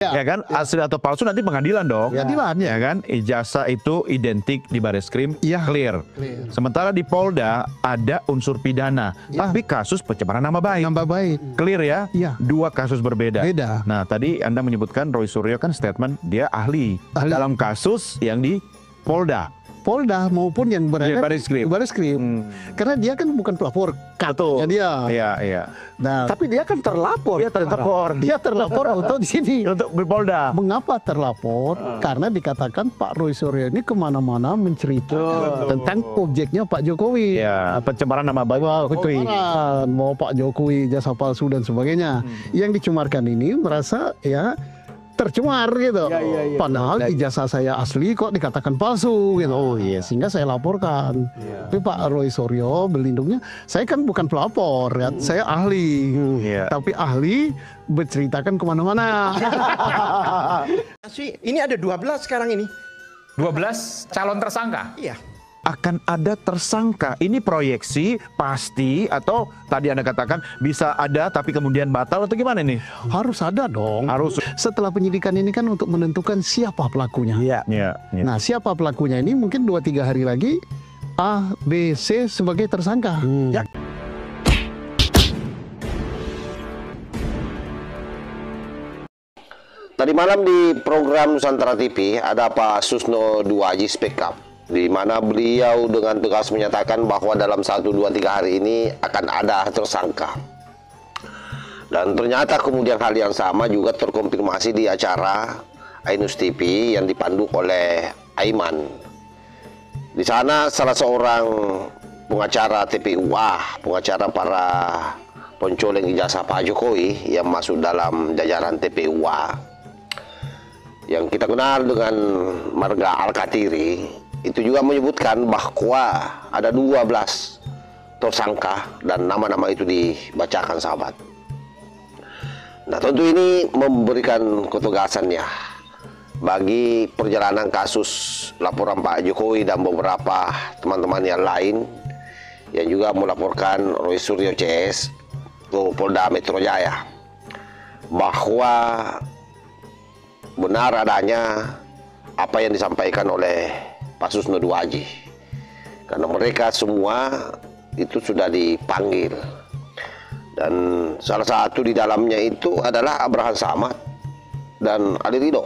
Ya kan, asli atau palsu nanti pengadilan dong. Pengadilan, ya kan. Ijazah itu identik di Bareskrim, clear. Sementara di Polda ada unsur pidana, tapi kasus pencemaran nama baik. Nama baik. Clear ya? Iya. Dua kasus berbeda. Beda. Nah, tadi Anda menyebutkan Roy Suryo kan statement dia ahli dalam kasus yang di Polda. Polda maupun yang berada Bareskrim. Karena dia kan bukan pelapor, Betul. dia. Iya. Nah, Tapi dia kan terlapor. dia terlapor untuk di sini. Untuk di Polda. Mengapa terlapor? Karena dikatakan Pak Roy Suryo ini kemana-mana menceritakan tentang objeknya Pak Jokowi. Ya, pencemaran nama baik. Pencemaran, mau Pak Jokowi jasa palsu dan sebagainya. Yang dicemarkan ini merasa ya tercemar gitu. Padahal ijazah saya asli kok dikatakan palsu gitu. Oh iya, sehingga saya laporkan. Tapi Pak Roy Suryo berlindungnya, saya kan bukan pelapor ya, saya ahli. Tapi ahli berceritakan kemana-mana. Ini ada 12 sekarang ini. 12 calon tersangka? Iya. Akan ada tersangka. Ini proyeksi pasti atau tadi Anda katakan bisa ada tapi kemudian batal atau gimana nih? Harus ada dong. Harus. Setelah penyidikan ini kan untuk menentukan siapa pelakunya. Iya. Nah, siapa pelakunya ini mungkin 2-3 hari lagi A, B, C sebagai tersangka. Ya. Tadi malam di program Nusantara TV ada Pak Susno Duaji Speak Up, di mana beliau dengan tegas menyatakan bahwa dalam 1-2-3 hari ini akan ada tersangka. Dan ternyata kemudian hal yang sama juga terkonfirmasi di acara Ainus TV yang dipandu oleh Aiman. Di sana salah seorang pengacara TPUA, pengacara para pencoleng ijazah Pak Jokowi yang masuk dalam jajaran TPUA, yang kita kenal dengan marga Al-Katiri, itu juga menyebutkan bahwa ada 12 tersangka dan nama-nama itu dibacakan, sahabat. Nah, tentu ini memberikan ketegasannya bagi perjalanan kasus laporan Pak Jokowi dan beberapa teman-teman yang lain yang juga melaporkan Roy Suryo CS ke Polda Metro Jaya, bahwa benar adanya apa yang disampaikan oleh Pak Susno Duaji, karena mereka semua itu sudah dipanggil, dan salah satu di dalamnya itu adalah Abraham Samad dan Ali Ridho.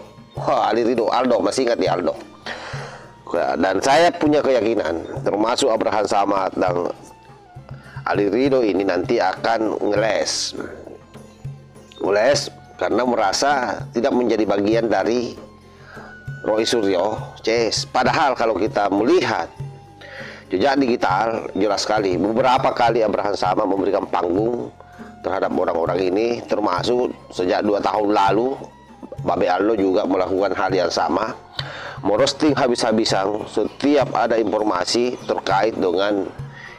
Aldo, masih ingat ya Aldo? Dan saya punya keyakinan termasuk Abraham Samad dan Ali Ridho ini nanti akan ngeles karena merasa tidak menjadi bagian dari Roy Suryo CS. Padahal kalau kita melihat jejak digital, jelas sekali beberapa kali Abraham Samad memberikan panggung terhadap orang-orang ini, termasuk sejak 2 tahun lalu Babe Aldo juga melakukan hal yang sama, merosting habis-habisan setiap ada informasi terkait dengan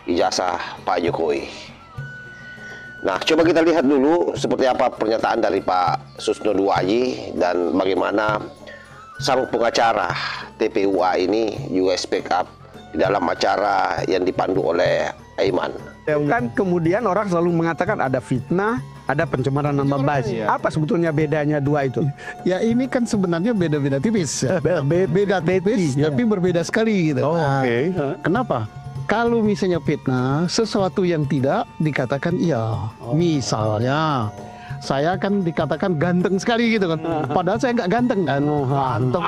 ijazah Pak Jokowi. Nah, coba kita lihat dulu seperti apa pernyataan dari Pak Susno Duaji dan bagaimana sang pengacara TPUA ini juga speak up di dalam acara yang dipandu oleh Aiman. Kan kemudian orang selalu mengatakan ada fitnah, ada pencemaran nama baik. Apa sebetulnya bedanya dua itu? Ya ini kan sebenarnya beda-beda tipis. Beda tipis, tapi berbeda sekali gitu. Kenapa? Kalau misalnya fitnah, sesuatu yang tidak dikatakan iya. Misalnya saya kan dikatakan ganteng sekali gitu kan, padahal saya nggak ganteng kan, ganteng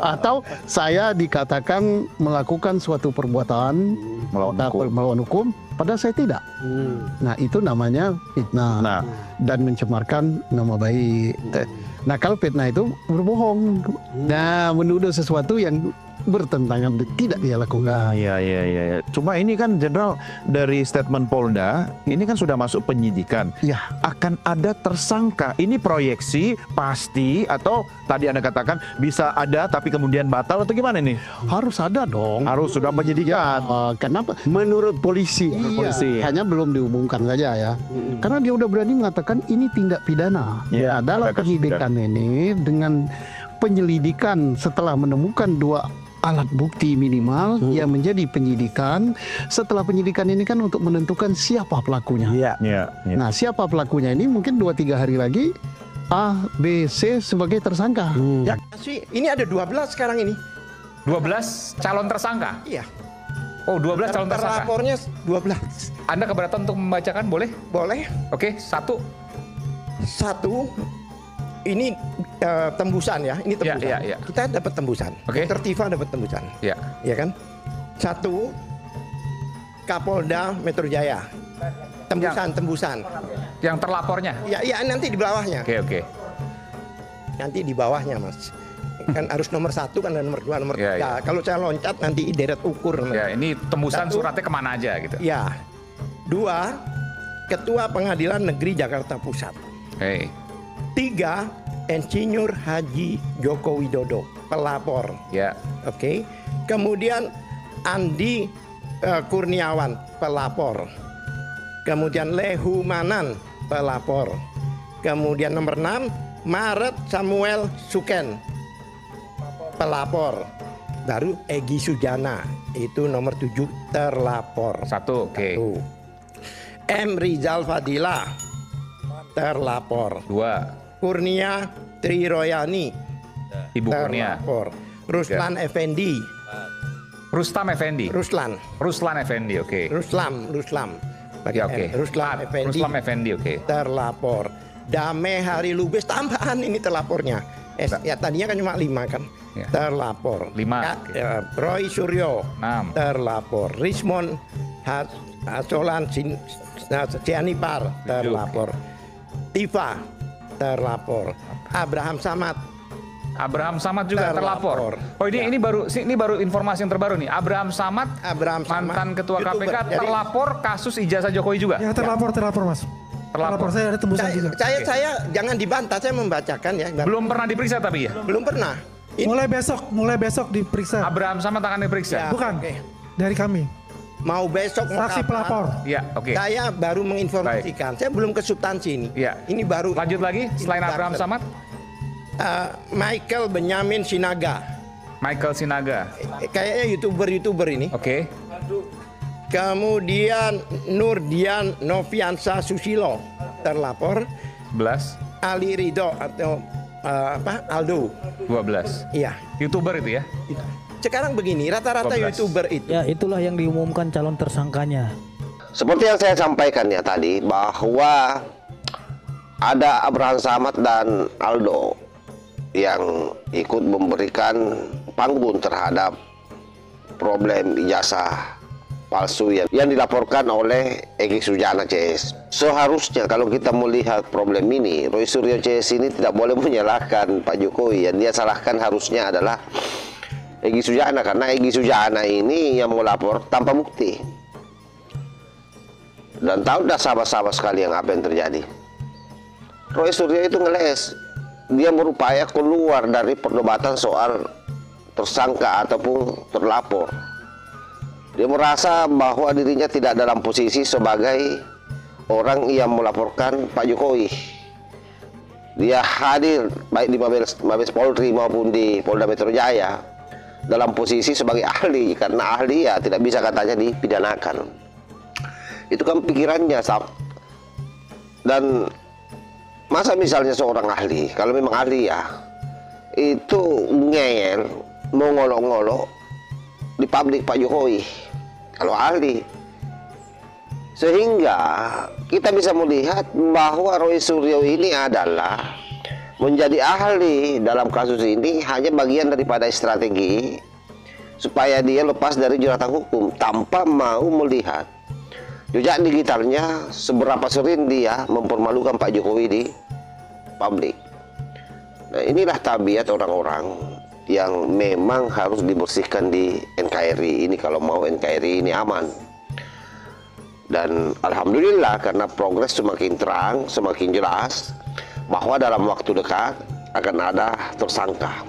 atau saya dikatakan melakukan suatu perbuatan melawan hukum, padahal saya tidak. Nah, itu namanya fitnah dan mencemarkan nama baik. Nah, kalau fitnah itu berbohong, nah menuduh sesuatu yang bertentangan tidak dia lakukan. Iya. Cuma ini kan Jenderal, dari statement Polda ini kan sudah masuk penyidikan. Ya. Akan ada tersangka. Ini proyeksi pasti atau tadi Anda katakan bisa ada tapi kemudian batal atau gimana nih? Harus ada dong. Harus sudah penyidikan. Kenapa? Menurut polisi. Hanya belum diumumkan saja ya. Karena dia udah berani mengatakan ini tindak pidana. Ya, dalam penyidikan ini dengan penyelidikan setelah menemukan 2 alat bukti minimal yang menjadi penyidikan. Setelah penyidikan ini kan untuk menentukan siapa pelakunya. Iya. Nah, siapa pelakunya ini mungkin 2-3 hari lagi A, B, C sebagai tersangka. Ya sih, ini ada 12 sekarang ini. 12 calon tersangka? Iya. Oh, 12 calon tersangka. Terlapornya 12. Anda keberatan untuk membacakan, boleh? Boleh. Oke, 1. Satu, ini tembusan ya, ini tembusan. Ya. Kita dapat tembusan. Oke. Dr. Tifa dapat tembusan. Ya. Ya kan? 1, Kapolda Metro Jaya. Tembusan. Yang terlapornya? Ya nanti di bawahnya. Oke. Nanti di bawahnya, Mas. Kan harus nomor 1, kan ada nomor 2, nomor 3. Ya. Kalau saya loncat nanti deret ukur. Ya, ini tembusan 1, suratnya kemana aja gitu? Ya. 2, Ketua Pengadilan Negeri Jakarta Pusat. 3, Insinyur Haji Joko Widodo, pelapor. Ya. Oke. Kemudian Andi Kurniawan, pelapor. Kemudian Lehu Manan, pelapor. Kemudian nomor 6, Maret Samuel Suken, pelapor. Baru Egy Sujana, itu nomor 7, terlapor. 1, oke. 1. M. Rizal Fadila, terlapor. 2. Kurnia Triroyani, Ibu Kurnia. terlapor. Ruslan Effendi, Rustam Effendi. Ruslan Effendi, oke. Ruslam. Pakai Ya, oke. M. Ruslan Effendi, Ruslam Effendi, oke. terlapor. Dame Hari Lubis, tambahan ini terlapornya. Ya tadinya kan cuma 5 kan. Ya. Terlapor. 5, oke. Roy Suryo, 6. terlapor. Rismon Hasolan Sianipar, terlapor. Tifa, terlapor. Abraham Samad juga terlapor. terlapor. Oh, ini baru informasi yang terbaru nih. Abraham Samad mantan ketua YouTuber. KPK terlapor kasus ijazah Jokowi juga. Ya terlapor Mas. Terlapor saya ada tembusan juga. Saya jangan dibantah, saya membacakan ya. Belum pernah diperiksa tapi ya. Belum pernah. Mulai besok diperiksa. Abraham Samad akan diperiksa. Ya, Bukan. oke. Dari kami. Mau besok mau Saksi kapan, pelapor. Ya, oke. Saya baru menginformasikan. Saya belum ke substansi ini. Ya. Ini baru. Lanjut lagi selain Abraham Samad, Michael Benyamin Sinaga. Michael Sinaga. Kayaknya YouTuber ini. Oke. Kemudian Nurdian Noviansa Susilo, terlapor. 11, Ali Ridho atau Aldo. 12. Iya. YouTuber itu ya. Sekarang begini, rata-rata 12. YouTuber itu. Ya, itulah yang diumumkan calon tersangkanya. Seperti yang saya sampaikan ya tadi, bahwa ada Abraham Samad dan Aldo yang ikut memberikan panggung terhadap problem ijazah palsu yang dilaporkan oleh Egy Sujana CS. Seharusnya kalau kita melihat problem ini, Roy Suryo CS ini tidak boleh menyalahkan Pak Jokowi. Yang dia salahkan harusnya adalah Egy Sujana, karena Egy Sujana ini yang mau lapor tanpa bukti. Dan tahu dah sahabat-sahabat sekalian apa yang terjadi. Roy Suryo itu ngeles. Dia berupaya keluar dari perdebatan soal tersangka ataupun terlapor. Dia merasa bahwa dirinya tidak dalam posisi sebagai orang yang melaporkan Pak Jokowi. Dia hadir baik di Mabes Polri maupun di Polda Metro Jaya dalam posisi sebagai ahli, karena ahli ya tidak bisa katanya dipidanakan. Itu kan pikirannya, dan masa misalnya seorang ahli, kalau memang ahli ya, itu ngeyel, mau ngolok-ngolok di publik Pak Jokowi, kalau ahli. Sehingga kita bisa melihat bahwa Roy Suryo ini adalah menjadi ahli dalam kasus ini hanya bagian daripada strategi supaya dia lepas dari jeratan hukum, tanpa mau melihat jejak digitalnya seberapa sering dia mempermalukan Pak Jokowi di publik. Nah, inilah tabiat orang-orang yang memang harus dibersihkan di NKRI ini kalau mau NKRI ini aman. Dan alhamdulillah karena progres semakin terang, semakin jelas bahwa dalam waktu dekat akan ada tersangka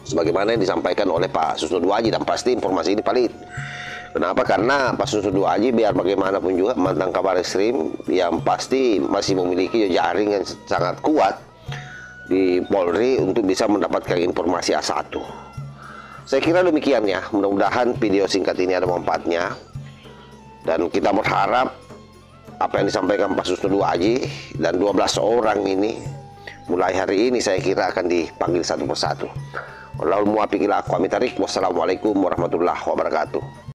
sebagaimana yang disampaikan oleh Pak Susno Duaji, dan pasti informasi ini valid. Kenapa? Karena Pak Susno Duaji biar bagaimanapun juga mantan Kabareskrim yang pasti masih memiliki jaring yang sangat kuat di Polri untuk bisa mendapatkan informasi A1. Saya kira demikian ya, mudah-mudahan video singkat ini ada manfaatnya, dan kita berharap apa yang disampaikan Pak Susno Duaji dan 12 orang ini mulai hari ini saya kira akan dipanggil satu persatu. Wallahul muwaffiq ila aqwamit thariq. Wassalamualaikum warahmatullahi wabarakatuh.